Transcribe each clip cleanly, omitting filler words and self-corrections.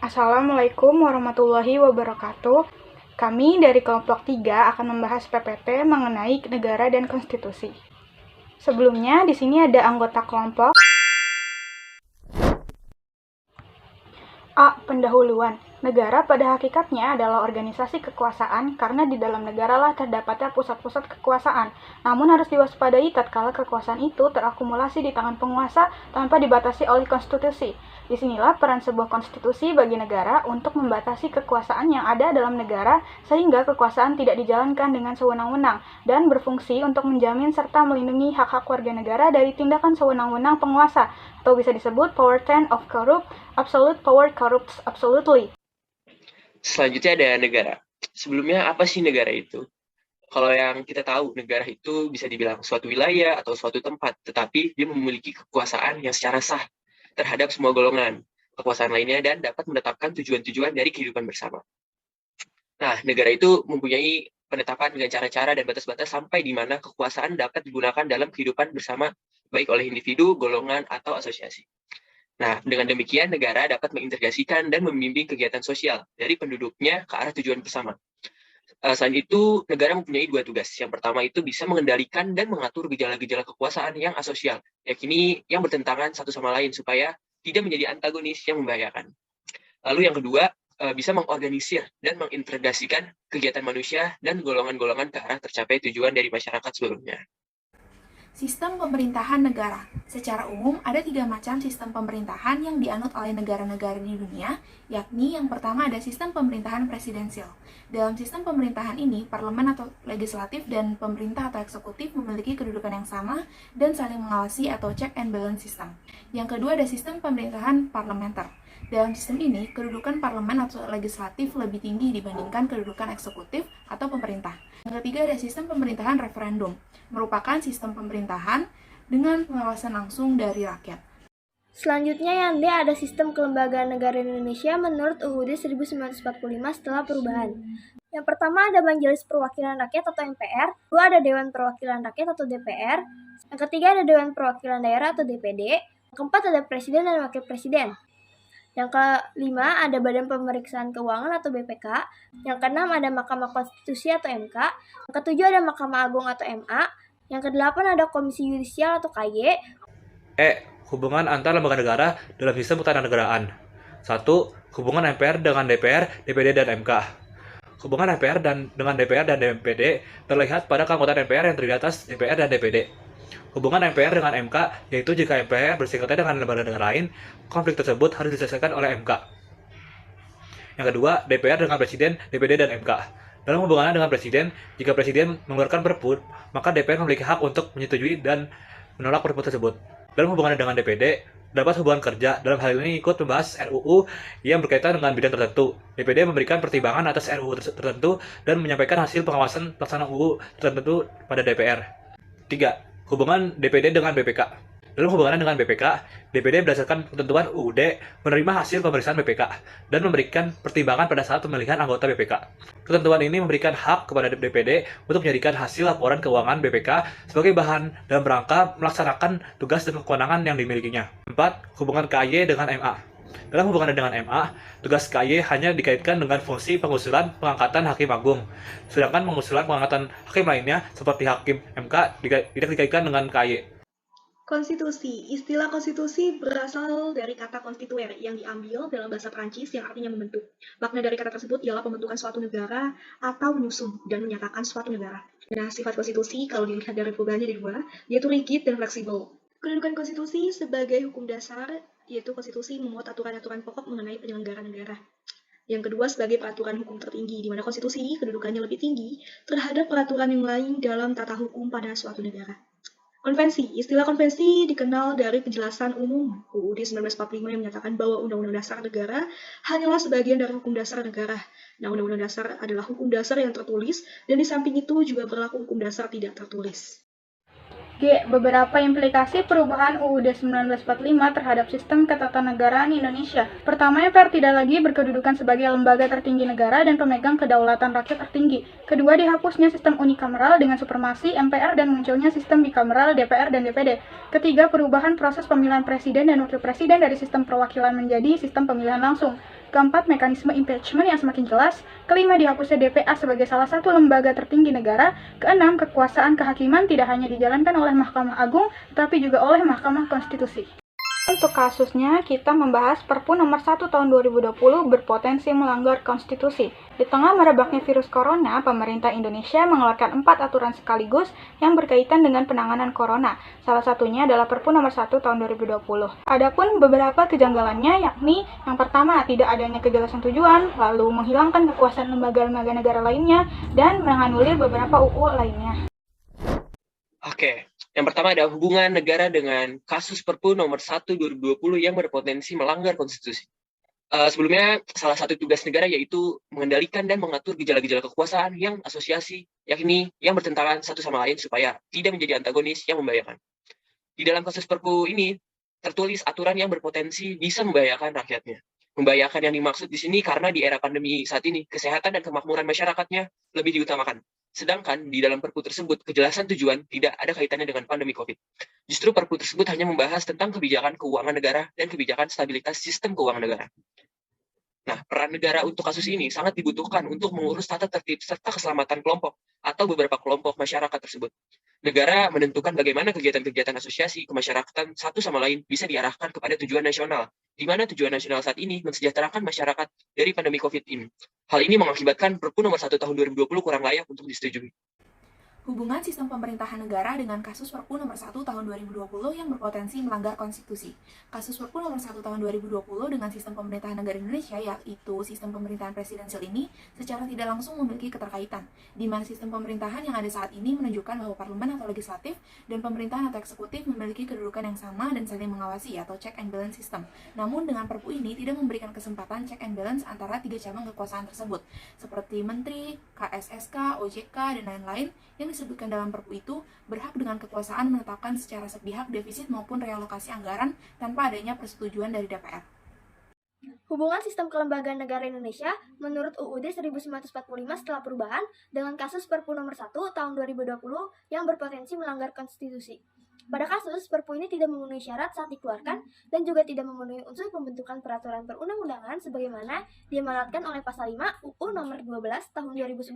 Assalamualaikum warahmatullahi wabarakatuh. Kami dari kelompok 3 akan membahas PPT mengenai negara dan konstitusi. Sebelumnya, di sini ada anggota kelompok. A. Pendahuluan. Negara pada hakikatnya adalah organisasi kekuasaan karena di dalam negaralah terdapatnya pusat-pusat kekuasaan. Namun harus diwaspadai tatkala kekuasaan itu terakumulasi di tangan penguasa tanpa dibatasi oleh konstitusi. Disinilah peran sebuah konstitusi bagi negara untuk membatasi kekuasaan yang ada dalam negara sehingga kekuasaan tidak dijalankan dengan sewenang-wenang dan berfungsi untuk menjamin serta melindungi hak-hak warga negara dari tindakan sewenang-wenang penguasa, atau bisa disebut power trend of corrupt, absolute power corrupts absolutely. Selanjutnya ada negara. Sebelumnya apa sih negara itu? Kalau yang kita tahu, negara itu bisa dibilang suatu wilayah atau suatu tempat, tetapi dia memiliki kekuasaan yang secara sah terhadap semua golongan kekuasaan lainnya dan dapat menetapkan tujuan-tujuan dari kehidupan bersama. Nah, negara itu mempunyai penetapan dengan cara-cara dan batas-batas sampai di mana kekuasaan dapat digunakan dalam kehidupan bersama, baik oleh individu, golongan, atau asosiasi. Nah, dengan demikian negara dapat mengintegrasikan dan membimbing kegiatan sosial dari penduduknya ke arah tujuan bersama. Selain itu, negara mempunyai dua tugas. Yang pertama itu bisa mengendalikan dan mengatur gejala-gejala kekuasaan yang asosial, yakni yang bertentangan satu sama lain supaya tidak menjadi antagonis yang membahayakan. Lalu yang kedua, bisa mengorganisir dan mengintegrasikan kegiatan manusia dan golongan-golongan ke arah tercapai tujuan dari masyarakat sebelumnya. Sistem pemerintahan negara. Secara umum, ada 3 macam sistem pemerintahan yang dianut oleh negara-negara di dunia, yakni yang pertama ada sistem pemerintahan presidensial. Dalam sistem pemerintahan ini, parlemen atau legislatif dan pemerintah atau eksekutif memiliki kedudukan yang sama dan saling mengawasi atau check and balance system. Yang kedua ada sistem pemerintahan parlementer. Dalam sistem ini, kedudukan parlemen atau legislatif lebih tinggi dibandingkan kedudukan eksekutif atau pemerintah. Yang ketiga ada sistem pemerintahan referendum, merupakan sistem pemerintahan dengan pengawasan langsung dari rakyat. Selanjutnya yang D ada sistem kelembagaan negara Indonesia menurut UUD 1945 setelah perubahan. Yang pertama ada Majelis Perwakilan Rakyat atau MPR, kedua ada Dewan Perwakilan Rakyat atau DPR, yang ketiga ada Dewan Perwakilan Daerah atau DPD, yang keempat ada Presiden dan Wakil Presiden. Yang kelima ada Badan Pemeriksaan Keuangan atau BPK. Yang keenam ada Mahkamah Konstitusi atau MK. Yang ketujuh ada Mahkamah Agung atau MA. Yang kedelapan ada Komisi Yudisial atau KY. Hubungan antar lembaga negara dalam sistem ketatanegaraan. 1. Hubungan MPR dengan DPR, DPD, dan MK. Hubungan MPR dengan DPR dan DPD terlihat pada keanggotaan MPR yang terdiri atas DPR dan DPD. Hubungan MPR dengan MK, yaitu jika MPR bersingkatan dengan lembaga negara lain, konflik tersebut harus diselesaikan oleh MK. Yang kedua, DPR dengan Presiden, DPD, dan MK. Dalam hubungannya dengan Presiden, jika Presiden mengeluarkan Perpu, maka DPR memiliki hak untuk menyetujui dan menolak Perpu tersebut. Dalam hubungannya dengan DPD, dapat hubungan kerja, dalam hal ini ikut membahas RUU yang berkaitan dengan bidang tertentu. DPD memberikan pertimbangan atas RUU tertentu dan menyampaikan hasil pengawasan pelaksanaan UU tertentu pada DPR. 3. Hubungan DPD dengan BPK. Dalam hubungannya dengan BPK, DPD berdasarkan ketentuan UUD menerima hasil pemeriksaan BPK dan memberikan pertimbangan pada saat pemilihan anggota BPK. Ketentuan ini memberikan hak kepada DPD untuk menjadikan hasil laporan keuangan BPK sebagai bahan dalam rangka melaksanakan tugas dan kewenangan yang dimilikinya. 4. Hubungan KY dengan MA. Dalam hubungan dengan MA, tugas KY hanya dikaitkan dengan fungsi pengusulan pengangkatan hakim agung, sedangkan pengusulan pengangkatan hakim lainnya seperti hakim MK tidak dikaitkan dengan KY. Konstitusi. Istilah konstitusi berasal dari kata constituere yang diambil dalam bahasa Prancis yang artinya membentuk. Makna dari kata tersebut ialah pembentukan suatu negara atau menyusun dan menyatakan suatu negara. Nah, sifat konstitusi kalau dilihat dari perubahannya di dua, yaitu rigid dan fleksibel. Kedudukan konstitusi sebagai hukum dasar, yaitu konstitusi memuat aturan-aturan pokok mengenai penyelenggaraan negara. Yang kedua sebagai peraturan hukum tertinggi, di mana konstitusi kedudukannya lebih tinggi terhadap peraturan yang lain dalam tata hukum pada suatu negara. Konvensi. Istilah konvensi dikenal dari penjelasan umum UUD 1945 yang menyatakan bahwa Undang-Undang Dasar Negara hanyalah sebagian dari hukum dasar negara. Nah, Undang-Undang Dasar adalah hukum dasar yang tertulis, dan di samping itu juga berlaku hukum dasar tidak tertulis. G. Beberapa implikasi perubahan UUD 1945 terhadap sistem ketatanegaraan Indonesia. Pertama, MPR tidak lagi berkedudukan sebagai lembaga tertinggi negara dan pemegang kedaulatan rakyat tertinggi. Kedua, dihapusnya sistem unikameral dengan supremasi MPR dan munculnya sistem bikameral DPR dan DPD. Ketiga, perubahan proses pemilihan presiden dan wakil presiden dari sistem perwakilan menjadi sistem pemilihan langsung. Keempat, mekanisme impeachment yang semakin jelas. Kelima, dihapusnya DPA sebagai salah satu lembaga tertinggi negara. Keenam, kekuasaan kehakiman tidak hanya dijalankan oleh Mahkamah Agung, tetapi juga oleh Mahkamah Konstitusi. Untuk kasusnya, kita membahas Perpu nomor 1 tahun 2020 berpotensi melanggar konstitusi. Di tengah merebaknya virus corona, pemerintah Indonesia mengeluarkan 4 aturan sekaligus yang berkaitan dengan penanganan corona. Salah satunya adalah Perpu nomor 1 tahun 2020. Adapun beberapa kejanggalannya, yakni yang pertama, tidak adanya kejelasan tujuan, lalu menghilangkan kekuasaan lembaga-lembaga negara lainnya, dan menganulir beberapa UU lainnya. Oke, yang pertama ada hubungan negara dengan kasus Perpu nomor 1 2020 yang berpotensi melanggar konstitusi. Sebelumnya, salah satu tugas negara yaitu mengendalikan dan mengatur gejala-gejala kekuasaan yang asosiasi, yakni yang bertentangan satu sama lain supaya tidak menjadi antagonis yang membahayakan. Di dalam kasus Perpu ini, tertulis aturan yang berpotensi bisa membahayakan rakyatnya. Membahayakan yang dimaksud di sini karena di era pandemi saat ini, kesehatan dan kemakmuran masyarakatnya lebih diutamakan. Sedangkan di dalam Perpu tersebut, kejelasan tujuan tidak ada kaitannya dengan pandemi COVID. Justru Perpu tersebut hanya membahas tentang kebijakan keuangan negara dan kebijakan stabilitas sistem keuangan negara. Nah, peran negara untuk kasus ini sangat dibutuhkan untuk mengurus tata tertib serta keselamatan kelompok atau beberapa kelompok masyarakat tersebut. Negara menentukan bagaimana kegiatan-kegiatan asosiasi kemasyarakatan satu sama lain bisa diarahkan kepada tujuan nasional, di mana tujuan nasional saat ini mensejahterakan masyarakat dari pandemi COVID ini. Hal ini mengakibatkan Perpu nomor 1 tahun 2020 kurang layak untuk disetujui. Hubungan sistem pemerintahan negara dengan kasus Perpu nomor 1 tahun 2020 yang berpotensi melanggar konstitusi. Kasus Perpu nomor 1 tahun 2020 dengan sistem pemerintahan negara Indonesia, yaitu sistem pemerintahan presidensial ini, secara tidak langsung memiliki keterkaitan, di mana sistem pemerintahan yang ada saat ini menunjukkan bahwa parlemen atau legislatif dan pemerintahan atau eksekutif memiliki kedudukan yang sama dan saling mengawasi atau check and balance system. Namun dengan Perpu ini tidak memberikan kesempatan check and balance antara tiga cabang kekuasaan tersebut, seperti Menteri, KSSK, OJK, dan lain-lain yang disebutkan dalam Perpu itu berhak dengan kekuasaan menetapkan secara sepihak defisit maupun realokasi anggaran tanpa adanya persetujuan dari DPR. Hubungan sistem kelembagaan negara Indonesia menurut UUD 1945 setelah perubahan dengan kasus Perpu nomor 1 tahun 2020 yang berpotensi melanggar konstitusi. Pada kasus, Perpu ini tidak memenuhi syarat saat dikeluarkan dan juga tidak memenuhi unsur pembentukan peraturan perundang-undangan sebagaimana diamanatkan oleh Pasal 5 UU nomor 12 tahun 2011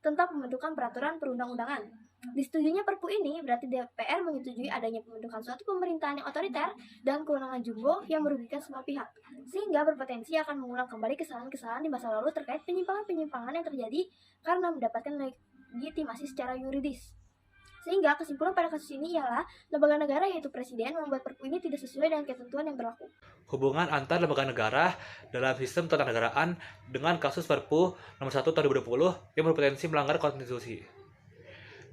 tentang pembentukan peraturan perundang-undangan. Disetujuinya Perpu ini berarti DPR menyetujui adanya pembentukan suatu pemerintahan yang otoriter dan kewenangan jumbo yang merugikan semua pihak, sehingga berpotensi akan mengulang kembali kesalahan-kesalahan di masa lalu terkait penyimpangan-penyimpangan yang terjadi karena mendapatkan legitimasi secara yuridis. Sehingga kesimpulan pada kasus ini ialah lembaga negara yaitu Presiden membuat Perpu ini tidak sesuai dengan ketentuan yang berlaku. Hubungan antar lembaga negara dalam sistem ketatanegaraan dengan kasus Perpu nomor 1 tahun 2020 yang berpotensi melanggar konstitusi.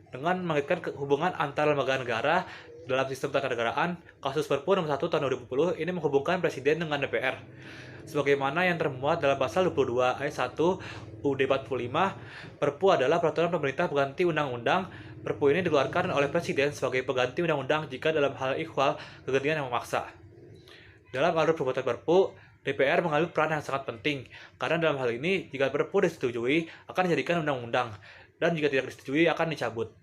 Dengan mengaitkan hubungan antar lembaga negara dalam sistem ketatanegaraan, kasus Perpu nomor 1 tahun 2020 ini menghubungkan Presiden dengan DPR. Sebagaimana yang termuat dalam pasal 22 ayat 1 UUD 45, Perpu adalah peraturan pemerintah pengganti undang-undang. Perpu ini dikeluarkan oleh Presiden sebagai pengganti undang-undang jika dalam hal ikhwal kegentingan yang memaksa. Dalam alur perbuatan Perpu, DPR mengambil peran yang sangat penting, karena dalam hal ini, jika Perpu disetujui, akan dijadikan undang-undang, dan jika tidak disetujui, akan dicabut.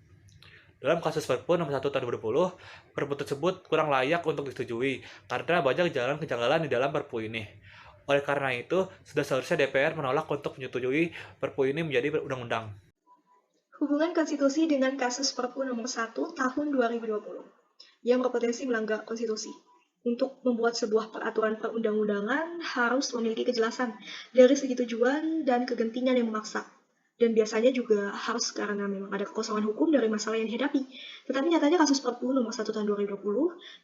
Dalam kasus Perpu nomor 1 tahun 2020, Perpu tersebut kurang layak untuk disetujui, karena banyak kejanggalan di dalam Perpu ini. Oleh karena itu, sudah seharusnya DPR menolak untuk menyetujui Perpu ini menjadi undang-undang. Hubungan konstitusi dengan kasus Perpu nomor 1 tahun 2020 yang berpotensi melanggar konstitusi. Untuk membuat sebuah peraturan perundang-undangan harus memiliki kejelasan dari segi tujuan dan kegentingan yang memaksa. Dan biasanya juga harus karena memang ada kekosongan hukum dari masalah yang dihadapi. Tetapi nyatanya kasus Perpu nomor 1 tahun 2020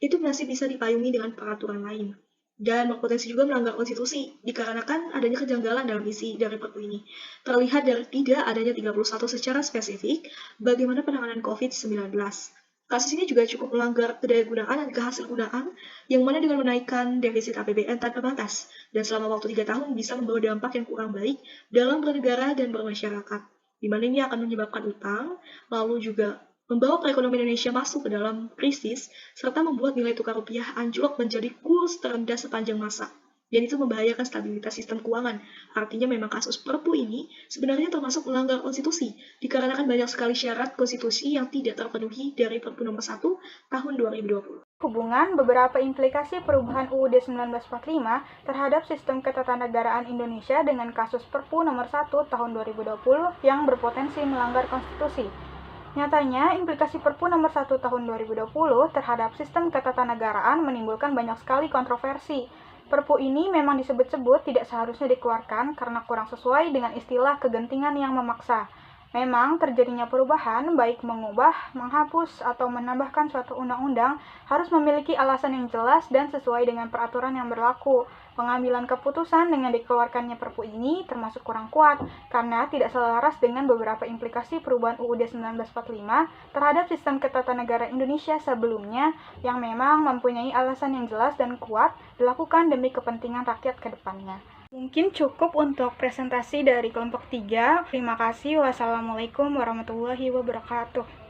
itu masih bisa dipayungi dengan peraturan lain. Dan berpotensi juga melanggar konstitusi, dikarenakan adanya kejanggalan dalam isi dari Perpu ini. Terlihat dari tidak adanya 31 secara spesifik bagaimana penanganan COVID-19. Kasus ini juga cukup melanggar kedayagunaan dan kehasilgunaan, yang mana dengan menaikkan defisit APBN tanpa batas, dan selama waktu 3 tahun bisa membawa dampak yang kurang baik dalam bernegara dan bermasyarakat, di mana ini akan menyebabkan utang, lalu juga membawa perekonomian Indonesia masuk ke dalam krisis, serta membuat nilai tukar rupiah anjlok menjadi kurs terendah sepanjang masa. Dan itu membahayakan stabilitas sistem keuangan. Artinya memang kasus Perpu ini sebenarnya termasuk melanggar konstitusi, dikarenakan banyak sekali syarat konstitusi yang tidak terpenuhi dari Perpu nomor 1 tahun 2020. Hubungan beberapa implikasi perubahan UUD 1945 terhadap sistem ketatanegaraan Indonesia dengan kasus Perpu nomor 1 tahun 2020 yang berpotensi melanggar konstitusi. Nyatanya, implikasi Perpu nomor 1 tahun 2020 terhadap sistem ketatanegaraan menimbulkan banyak sekali kontroversi. Perpu ini memang disebut-sebut tidak seharusnya dikeluarkan karena kurang sesuai dengan istilah kegentingan yang memaksa. Memang terjadinya perubahan, baik mengubah, menghapus, atau menambahkan suatu undang-undang, harus memiliki alasan yang jelas dan sesuai dengan peraturan yang berlaku. Pengambilan keputusan dengan dikeluarkannya Perpu ini termasuk kurang kuat, karena tidak selaras dengan beberapa implikasi perubahan UUD 1945 terhadap sistem ketatanegaraan Indonesia sebelumnya, yang memang mempunyai alasan yang jelas dan kuat dilakukan demi kepentingan rakyat ke depannya. Mungkin cukup untuk presentasi dari kelompok 3. Terima kasih. Wassalamualaikum warahmatullahi wabarakatuh.